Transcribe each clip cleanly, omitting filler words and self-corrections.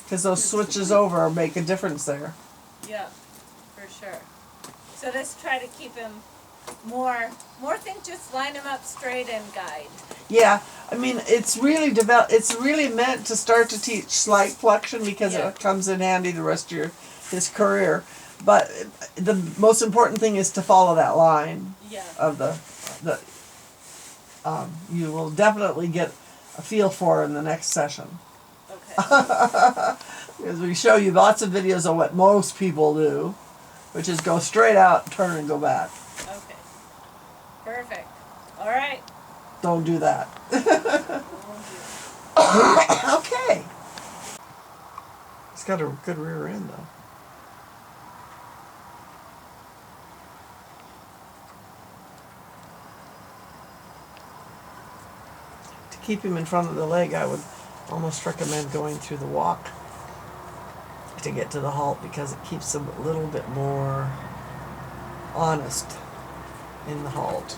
Because those switches over make a difference there. Yeah, for sure. So let's try to keep him more than just line him up straight and guide. Yeah, I mean it's really it's really meant to start to teach slight flexion because it comes in handy the rest of his career. But the most important thing is to follow that line. Yeah. Of the you will definitely get a feel for in the next session. Okay. Because we show you lots of videos of what most people do, which is go straight out, turn, and go back. Okay. Perfect. All right. Don't do that. Okay. It's got a good rear end, though. To keep him in front of the leg, I would almost recommend going through the walk to get to the halt because it keeps him a little bit more honest in the halt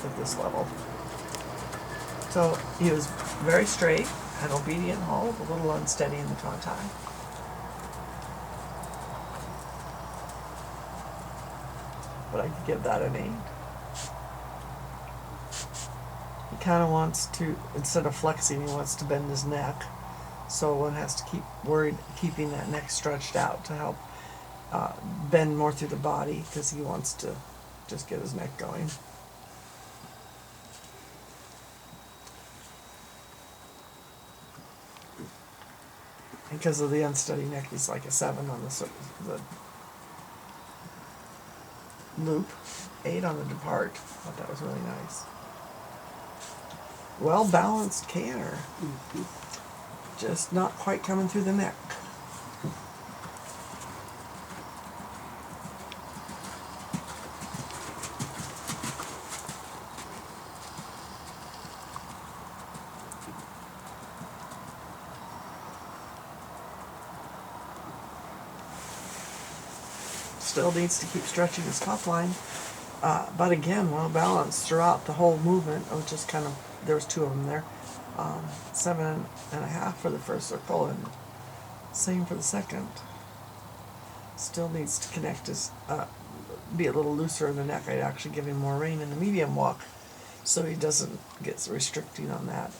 at this level. So he was very straight, an obedient halt, a little unsteady in the trot tie. But I could give that an 8. He kind of wants to, instead of flexing, he wants to bend his neck. So one has to keeping that neck stretched out to help bend more through the body because he wants to just get his neck going. Because of the unsteady neck, he's like a 7 on the loop, 8 on the depart. I thought that was really nice. Well balanced canter. Just not quite coming through the neck. Still needs to keep stretching his top line, but again, well balanced throughout the whole movement. It was just kind of, there was 2 of them there. 7.5 for the first circle, and same for the second. Still needs to connect his, be a little looser in the neck. I'd actually give him more rein in the medium walk, so he doesn't get restricting on that.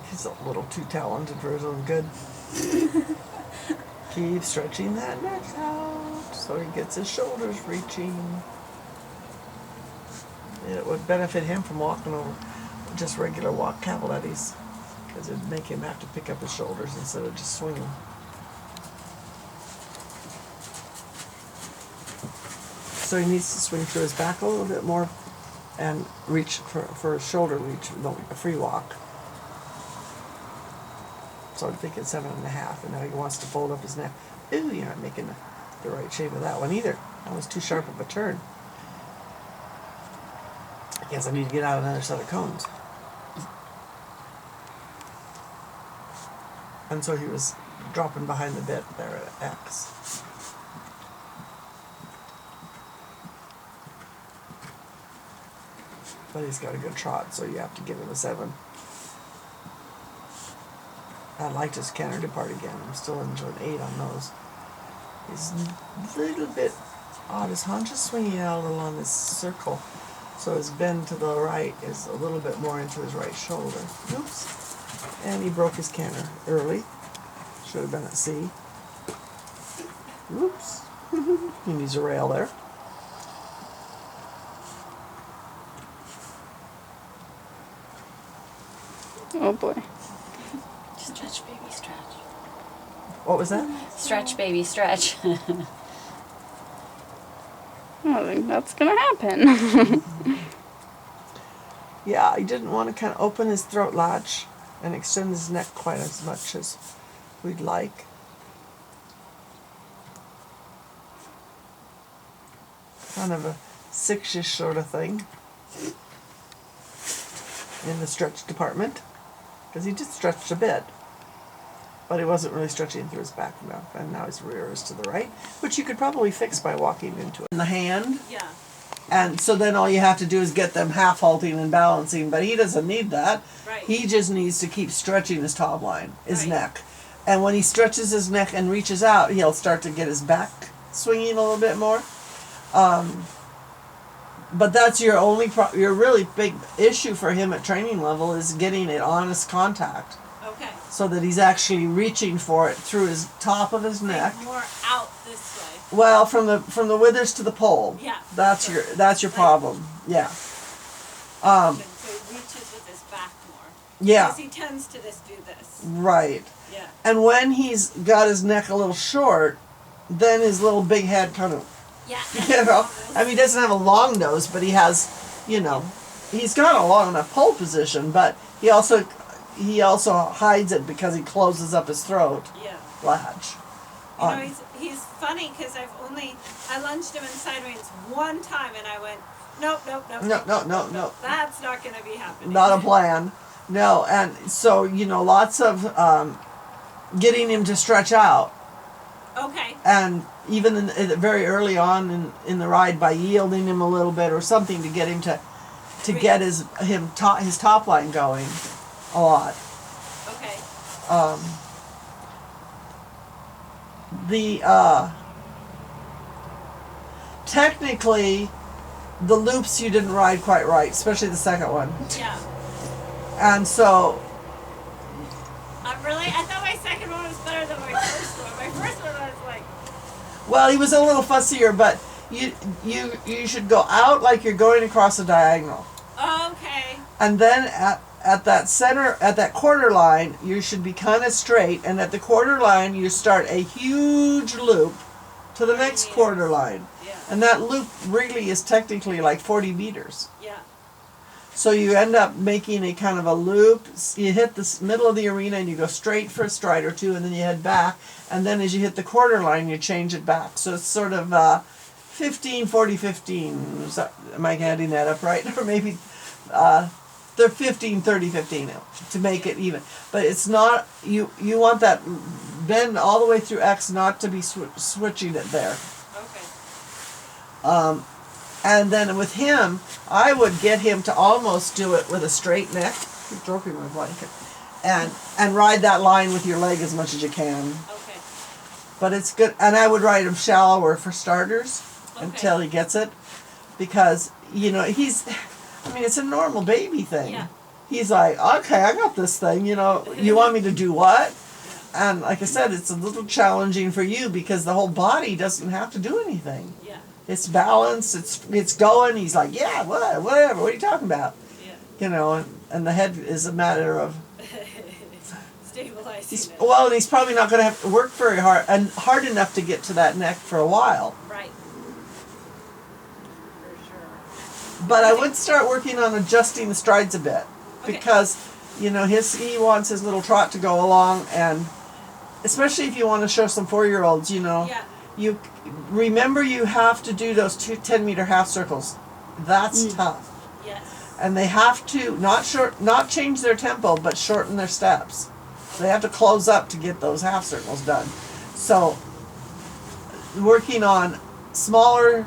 He's a little too talented for his own good. Keep stretching that neck out so he gets his shoulders reaching. It would benefit him from walking over just regular walk cavalettis because it'd make him have to pick up his shoulders instead of just swinging. So he needs to swing through his back a little bit more and reach for a shoulder reach, a free walk. So I'm thinking 7.5, and now he wants to fold up his neck. Ooh, you're not making the right shape of that one either. That was too sharp of a turn. I guess I need to get out another set of cones. And so he was dropping behind the bit there at X. But he's got a good trot, so you have to give him a 7. I liked his canter depart again. I'm still enjoying 8 on those. He's a little bit odd. His haunch is swinging out a little on this circle, so his bend to the right is a little bit more into his right shoulder. Oops. And he broke his canter early. Should have been at C. Oops. He needs a rail there. Oh boy. Stretch, baby, stretch. What was that? Stretch, baby, stretch. I don't think that's gonna happen. Yeah, I didn't want to kind of open his throat latch and extend his neck quite as much as we'd like. Kind of a 6-ish sort of thing in the stretch department, because he just stretched a bit. but he wasn't really stretching through his back enough, and now his rear is to the right, which you could probably fix by walking into it. In the hand, Yeah, and so then all you have to do is get them half halting and balancing, but he doesn't need that. right. He just needs to keep stretching his top line, his Right. neck. And when he stretches his neck and reaches out, he'll start to get his back swinging a little bit more. But that's your only, your really big issue for him at training level is getting it honest contact. Okay. So that he's actually reaching for it through his top of his neck. Like more out this way. Well, from the withers to the pole. Yeah. That's your problem. Yeah. So he reaches with his back more. Yeah. Because he tends to just do this. Right. Yeah. And when he's got his neck a little short, then his little big head kind of, Yeah. you know, I mean, he doesn't have a long nose, but he has, you know, he's got a long enough pole position, but he also hides it because he closes up his throat Yeah. latch. You know, he's funny because I lunged him in sideways one time and I went, nope. No. That's not going to be happening. Not a plan. No, and so, you know, lots of getting him to stretch out. Okay. And even very early on in the ride, by yielding him a little bit or something to get him to get his top line going a lot. Okay. Technically, the loops you didn't ride quite right, especially the second one. Yeah. And so, I thought my second one was better than my first one. My first one I was like, well, he was a little fussier, but you should go out like you're going across a diagonal. okay. And then at that quarter line, you should be kind of straight, and at the quarter line, you start a huge loop to the next quarter line. Yeah. And that loop really is technically like 40 meters. Yeah. So you end up making a kind of a loop. You hit the middle of the arena and you go straight for a stride or two, and then you head back. And then as you hit the quarter line, you change it back. So it's sort of 15, 40, 15. Am I adding that up right? Or maybe they're 15, 30, 15 to make it even. But it's not, you want that bend all the way through X not to be switching it there. Okay. And then with him, I would get him to almost do it with a straight neck. Keep dropping my blanket. And ride that line with your leg as much as you can. Okay. But it's good. And I would ride him shallower for starters Okay. until he gets it. Because, you know, it's a normal baby thing. Yeah. He's like, okay, I got this thing, you know, you want me to do what? And like I said, it's a little challenging for you because the whole body doesn't have to do anything. Yeah. It's balanced, it's going, he's like, yeah, whatever, what are you talking about? Yeah. You know, and the head is a matter of, Stabilizing it. well, he's probably not going to have to work very hard, and hard enough to get to that neck for a while. Right. For sure. But I would start working on adjusting the strides a bit, Okay. because, you know, he wants his little trot to go along, and especially if you want to show some 4-year-olds, you know, Yeah. you remember you have to do those 2 10-meter half circles. That's tough. Yes. And they have to not change their tempo, but shorten their steps. They have to close up to get those half circles done. So, working on smaller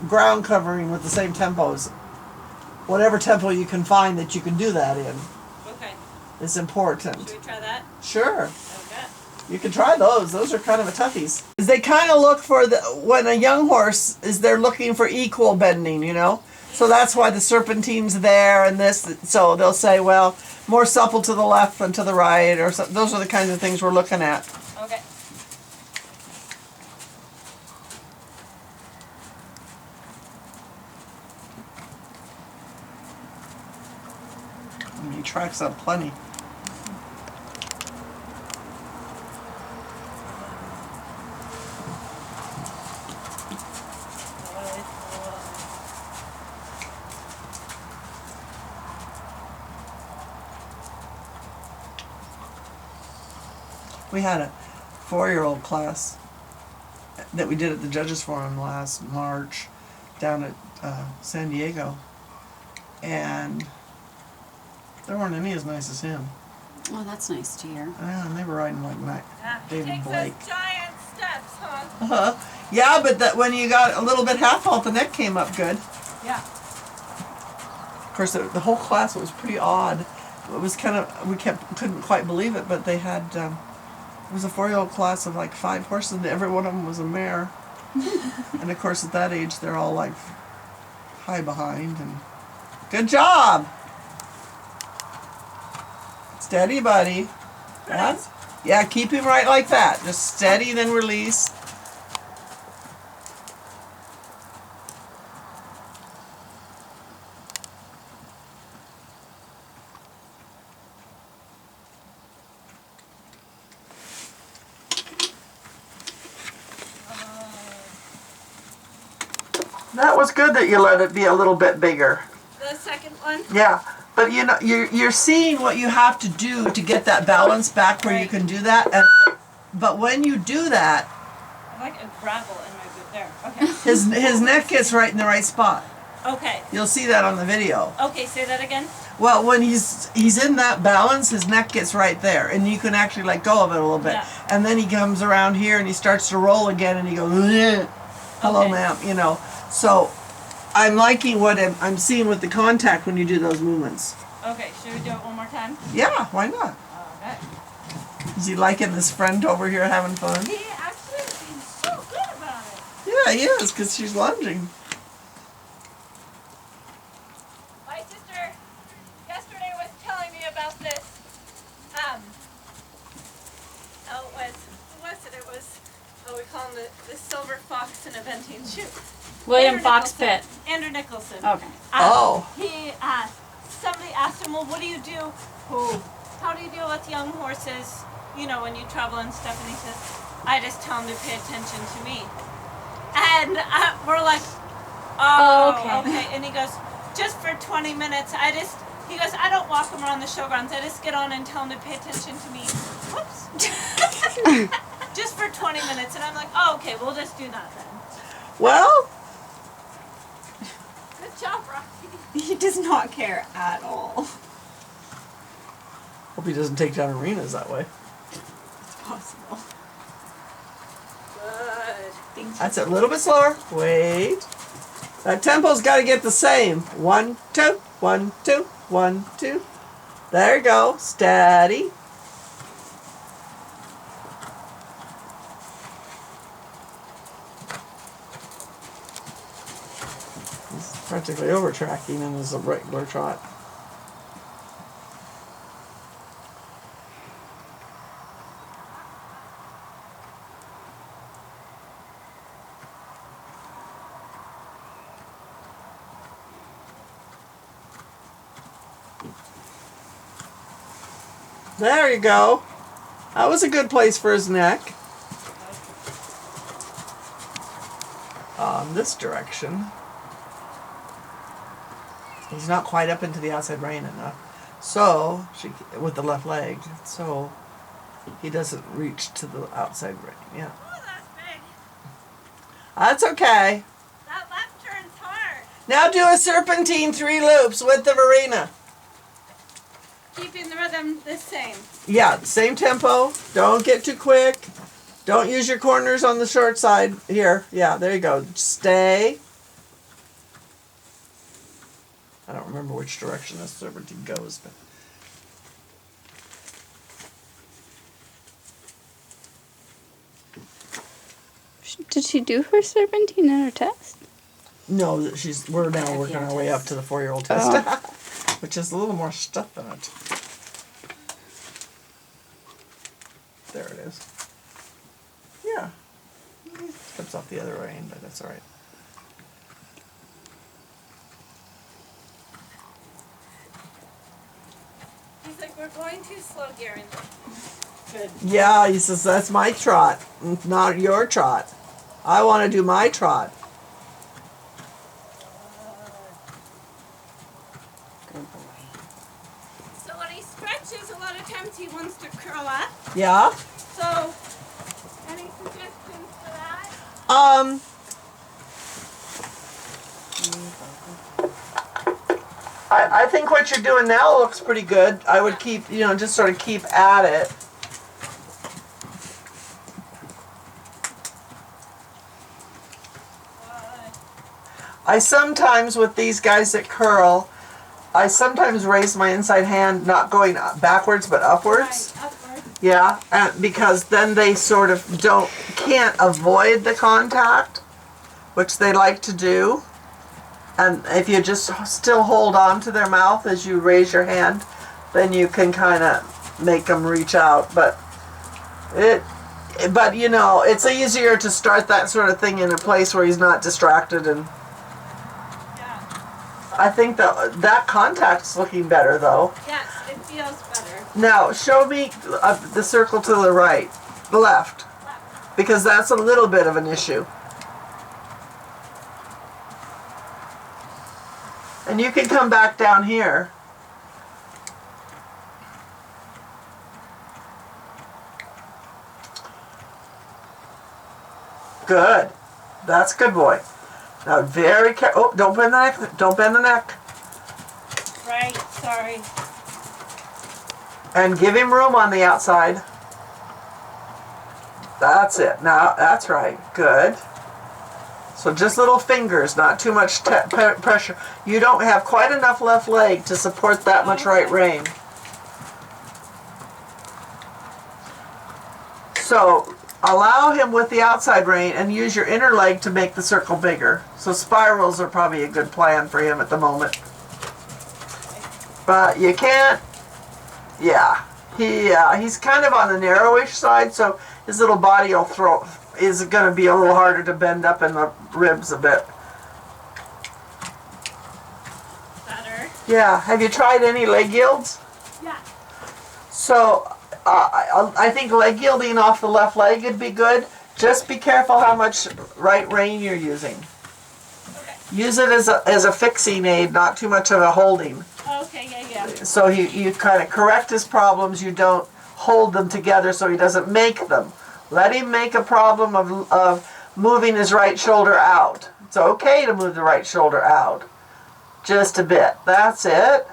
ground covering with the same tempos, whatever tempo you can find that you can do that in, Okay. is important. Should we try that? Sure. Okay. You can try those. Those are kind of a toughies. They kind of look for when a young horse they're looking for equal bending, you know? So that's why the serpentine's there and this. So they'll say, well, more supple to the left than to the right, or so. Those are the kinds of things we're looking at. Okay. He tracks up plenty. We had a 4-year-old class that we did at the Judges Forum last March down at San Diego, and there weren't any as nice as him. Oh, that's nice to hear. And they were riding like Mac. Yeah, David takes Blake. those giant steps, huh? Uh-huh. Yeah, but that when you got a little bit half halt, the neck came up good. Yeah. Of course, the whole class was pretty odd. It was kind of, couldn't quite believe it, but they had, it was a 4-year-old class of like 5 horses, and every one of them was a mare. And of course, at that age, they're all like high behind. And good job! Steady, buddy. That's, yeah, keep him right like that. Just steady, then release. That was good that you let it be a little bit bigger. The second one? Yeah, but you know, you're seeing what you have to do to get that balance back where you Right. can do that. But when you do that, I like a gravel in my boot there. Okay. his neck gets right in the right spot. Okay. You'll see that on the video. Okay, say that again. Well, when he's in that balance, his neck gets right there, and you can actually let go of it a little bit. Yeah. And then he comes around here and he starts to roll again, and he goes, "Ugh. Hello, Okay. ma'am," you know. So I'm liking what I'm seeing with the contact when you do those movements. Okay, should we do it one more time? Yeah, why not? Okay. Is he liking this friend over here having fun? He actually seems so good about it. Yeah, he is, because she's lunging. My sister yesterday was telling me about this. Who was it? It was, we call him the silver fox in eventing shoe. William Andrew Fox Nicholson. Pitt. Andrew Nicholson. Okay. Oh. Somebody asked him, well, what do you do? How do you deal with young horses, you know, when you travel and stuff? And he says, I just tell them to pay attention to me. And we're like, oh, okay. And he goes, just for 20 minutes, he goes, I don't walk them around the showgrounds. I just get on and tell them to pay attention to me. Whoops. Just for 20 minutes. And I'm like, oh, okay, we'll just do that then. Well, Good job, Rocky. He does not care at all. hope he doesn't take down arenas that way. It's possible. Good. That's it. A little bit slower. Wait. That tempo's got to get the same. 1, 2, 1, 2, 1, 2. There you go. Steady. He's practically over tracking in his regular trot. There you go. That was a good place for his neck. This direction. He's not quite up into the outside rein enough. So, with the left leg, so he doesn't reach to the outside rein. Yeah. Oh, that's big. That's okay. That left turn's hard. Now do a serpentine 3 loops with the Verena. Keeping the rhythm the same. Yeah, same tempo. Don't get too quick. Don't use your corners on the short side. Here. Yeah, there you go. Stay. I don't remember which direction this serpentine goes, but Did she do her serpentine in her test? no, we're now working our way up to the 4-year-old test, which is a little more stuff in it. There it is. Yeah. Steps off the other rein, but that's all right. He's like, we're going too slow, Garen. Good. Yeah, he says, that's my trot, not your trot. I want to do my trot. Good boy. So when he stretches, a lot of times he wants to curl up. Yeah? So, any suggestions for that? I think what you're doing now looks pretty good. I would keep, just sort of keep at it. I sometimes, with these guys that curl, I sometimes raise my inside hand, not going backwards, but upwards. Right, upward. Yeah, and because then they sort of can't avoid the contact, which they like to do. And if you just still hold on to their mouth as you raise your hand, then you can kind of make them reach out. But it's easier to start that sort of thing in a place where he's not distracted. And Yeah. I think that contact's looking better though. Yes, it feels better. Now show me the circle to the right, the left, because that's a little bit of an issue. And you can come back down here. Good. That's a good boy. Now very careful. Oh, don't bend the neck. Don't bend the neck. Right, sorry. And give him room on the outside. That's it. Now, that's right. Good. So just little fingers, not too much pressure. You don't have quite enough left leg to support that much right rein. So allow him with the outside rein and use your inner leg to make the circle bigger. So spirals are probably a good plan for him at the moment. But you can't, he's kind of on the narrowish side, so his little body is going to be a little harder to bend up in the ribs a bit. Better. Yeah, have you tried any leg yields? Yeah. So I think leg yielding off the left leg would be good. Just be careful how much right rein you're using. Okay. Use it as a fixing aid, not too much of a holding. Okay, yeah. So you kind of correct his problems. You don't hold them together so he doesn't make them. Let him make a problem of moving his right shoulder out. It's okay to move the right shoulder out. Just a bit. That's it.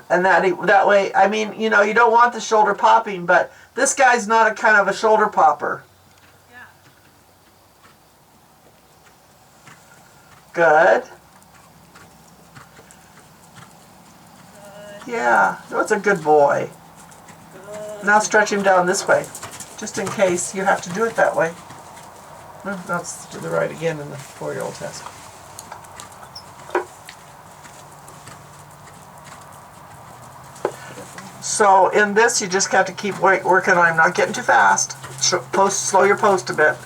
And that way, I mean, you don't want the shoulder popping, but this guy's not a kind of a shoulder popper. Yeah. Good. Yeah, that's a good boy. Now stretch him down this way, just in case you have to do it that way. No, let's do the right again in the 4-year-old test. So in this, you just have to keep working on him, not getting too fast. Slow your post a bit.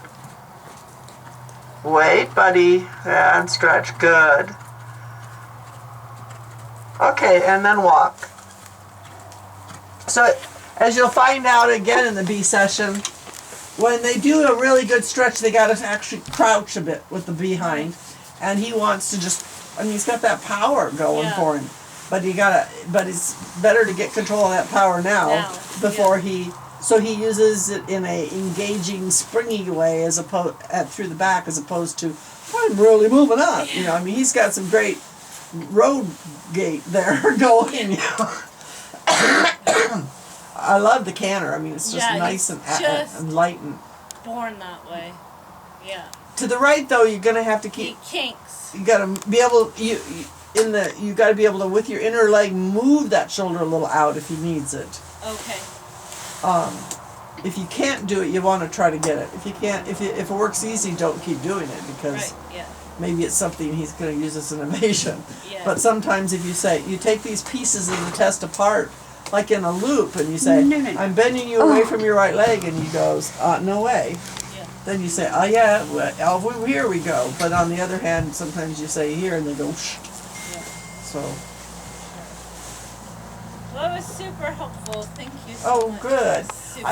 Wait, buddy, and stretch. Good. Okay, and then walk. So, as you'll find out again in the B session, when they do a really good stretch, they got to actually crouch a bit with the behind, and he wants to he's got that power going for him, but it's better to get control of that power now before he uses it in a engaging, springy way as opposed through the back, as opposed to I'm really moving up. He's got some great road gait there going. I love the canter. It's just nice and light and Born that way. Yeah. To the right though, you're gonna have to keep. He kinks. You gotta be able you gotta be able to with your inner leg move that shoulder a little out if he needs it. Okay. If you can't do it, you want to try to get it. If you can't, if it works easy, don't keep doing it because maybe it's something he's gonna use as an evasion. Yeah. But sometimes if you take these pieces of the test apart, like in a loop, and you say, No. I'm bending you away from your right leg, and he goes, no way. Yeah. Then you say, here we go. But on the other hand, sometimes you say here, and they go, shh. Yeah. So. Well, it was super helpful. Thank you so much. Oh, good. Super